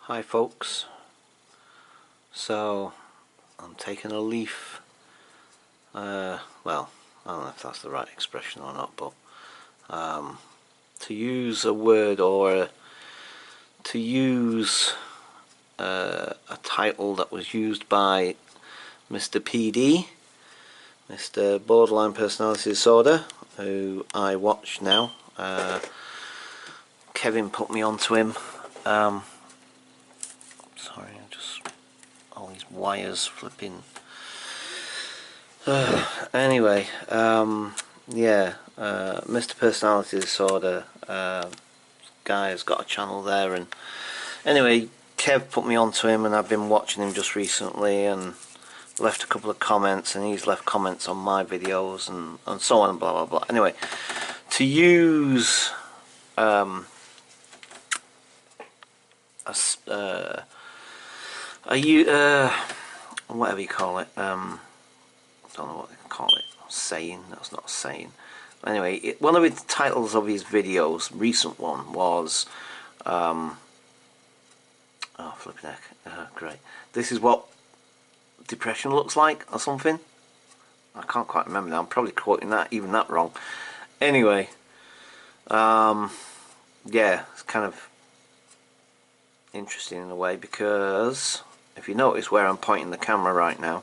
Hi folks, so I'm taking a leaf, well, I don't know if that's the right expression or not, but to use a word or to use a title that was used by Mr. PD, Mr. Borderline Personality Disorder, who I watch now. Kevin put me onto him. Sorry, I'm just all these wires flipping. Anyway, yeah, Mr. Personality Disorder guy has got a channel there, and anyway, Kev put me onto him, and I've been watching him just recently, and left a couple of comments, and he's left comments on my videos, and so on and blah blah blah. Anyway, to use whatever you call it, don't know what they can call it, saying, that's not a saying. Anyway, one of the titles of his videos, recent one, was oh flipping heck, great, this is what depression looks like, or something. I can't quite remember now, I'm probably quoting that, even that wrong. Anyway, yeah, it's kind of interesting in a way, because if you notice where I'm pointing the camera right now,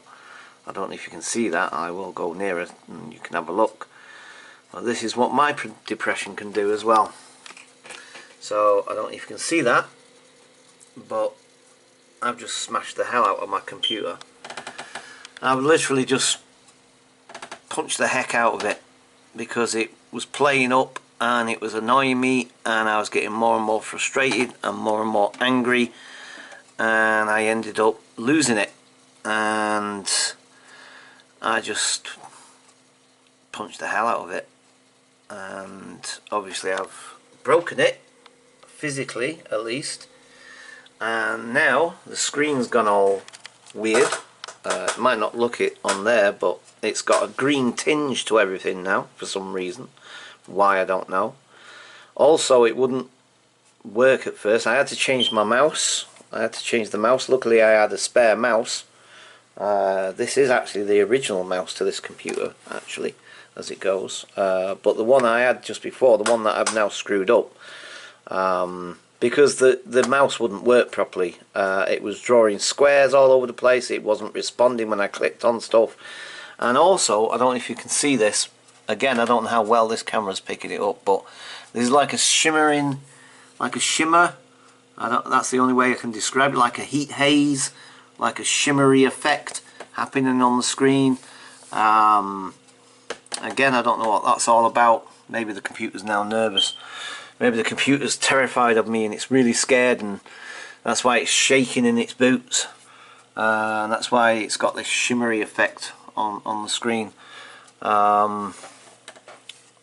I don't know if you can see that. I will go nearer and you can have a look. Well, this is what my depression can do as well. So I don't know if you can see that, but I've just smashed the hell out of my computer. I've literally just punched the heck out of it because it was playing up and it was annoying me, and I was getting more and more frustrated and more angry, and I ended up losing it, and I just punched the hell out of it, and obviously I've broken it, physically at least, and now the screen's gone all weird. It might not look it on there, but it's got a green tinge to everything now for some reason. Why, I don't know. Also, it wouldn't work at first. I had to change my mouse. I had to change the mouse. Luckily I had a spare mouse. This is actually the original mouse to this computer, actually, as it goes. But the one I had just before, the one that I've now screwed up, because the mouse wouldn't work properly. It was drawing squares all over the place. It wasn't responding when I clicked on stuff. And also, I don't know if you can see this. Again, I don't know how well this camera's picking it up, but there's like a shimmering, like a shimmer. That's the only way I can describe it. Like a heat haze, like a shimmery effect happening on the screen. Again, I don't know what that's all about. Maybe the computer's now nervous. Maybe the computer's terrified of me and it's really scared, and that's why it's shaking in its boots. And that's why it's got this shimmery effect on the screen.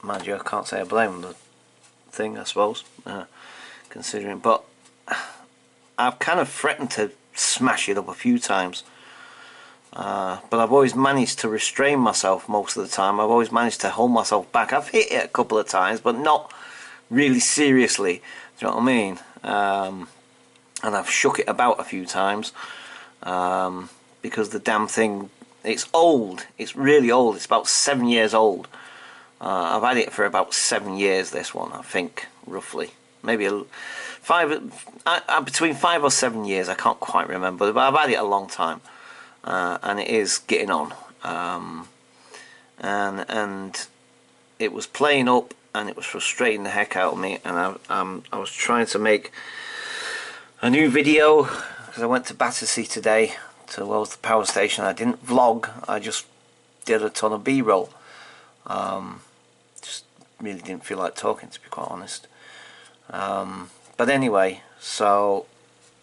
Mind you, I can't say I blame the thing, I suppose, considering, but I've kind of threatened to smash it up a few times, but I've always managed to restrain myself most of the time. I've always managed to hold myself back. I've hit it a couple of times, but not really seriously, do you know what I mean? And I've shook it about a few times, because the damn thing, it's old, it's really old, it's about 7 years old. I've had it for about 7 years, this one, I think, roughly. Maybe between 5 or 7 years, I can't quite remember, but I've had it a long time, and it is getting on. And it was playing up, and it was frustrating the heck out of me, and I was trying to make a new video, because I went to Battersea today, to the power station. I didn't vlog, I just did a ton of B-roll. Just really didn't feel like talking, to be quite honest. But anyway, so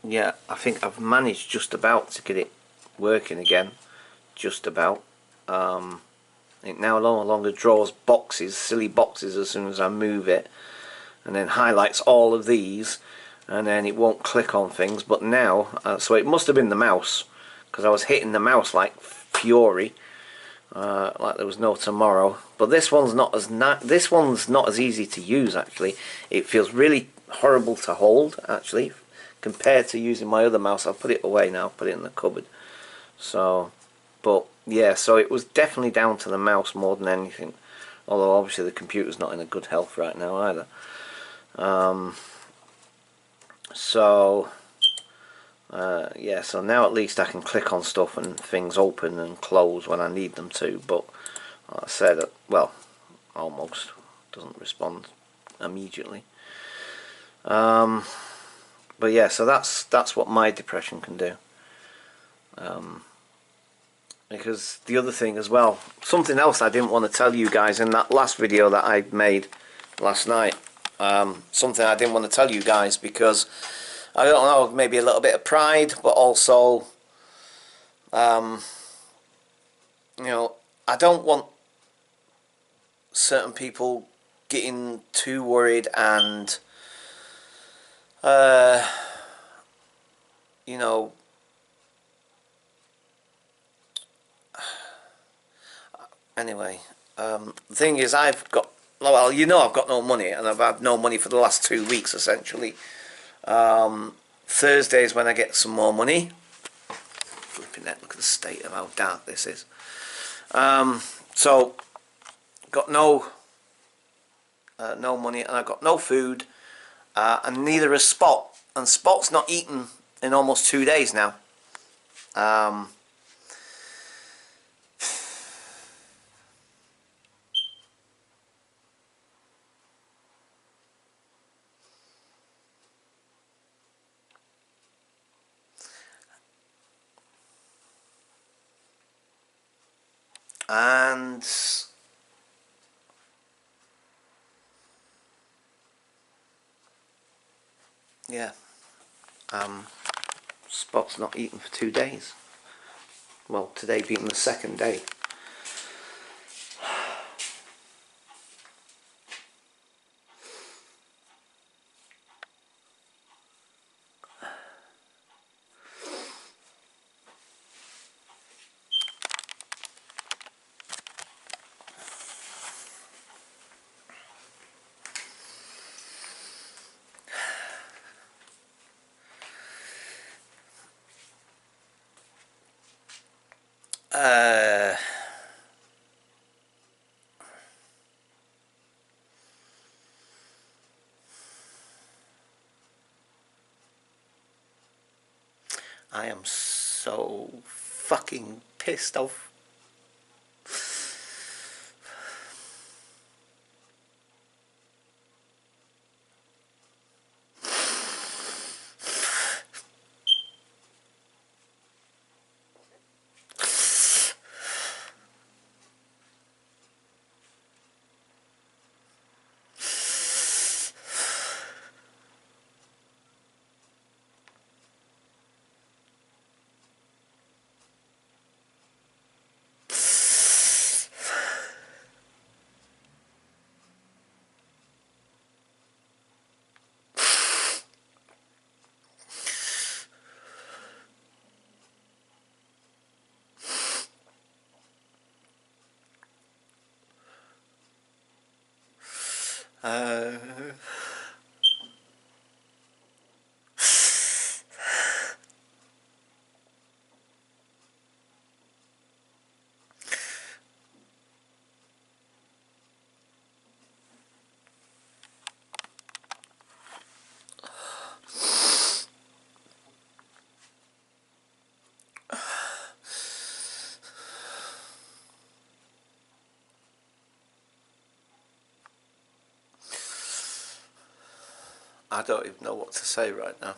yeah, I think I've managed just about to get it working again, just about. It now no longer draws boxes, silly boxes, as soon as I move it, and then highlights all of these, and then it won't click on things. But now, so it must have been the mouse, because I was hitting the mouse like fury, like there was no tomorrow. But this one's not as easy to use, actually. It feels really horrible to hold, actually, compared to using my other mouse. I'll put it away now, put it in the cupboard. So, but yeah, so it was definitely down to the mouse more than anything. Although obviously the computer's not in a good health right now either. So yeah, so now at least I can click on stuff and things open and close when I need them to. But like I said, well, almost doesn't respond immediately. But yeah, so that's what my depression can do. Because the other thing as well, something else I didn't want to tell you guys in that last video that I made last night, something I didn't want to tell you guys because I don't know, maybe a little bit of pride, but also you know, I don't want certain people getting too worried and you know, anyway, the thing is, I've got, well, you know, I've got no money, and I've had no money for the last 2 weeks essentially. Thursdays when I get some more money. Flipping that! Look at the state of how dark this is. So got no money, and I got no food, and neither has Spot. And Spot's not eaten in almost 2 days now. And yeah, Spot's not eaten for 2 days. Well, today being the second day. I am so fucking pissed off. I don't even know what to say right now.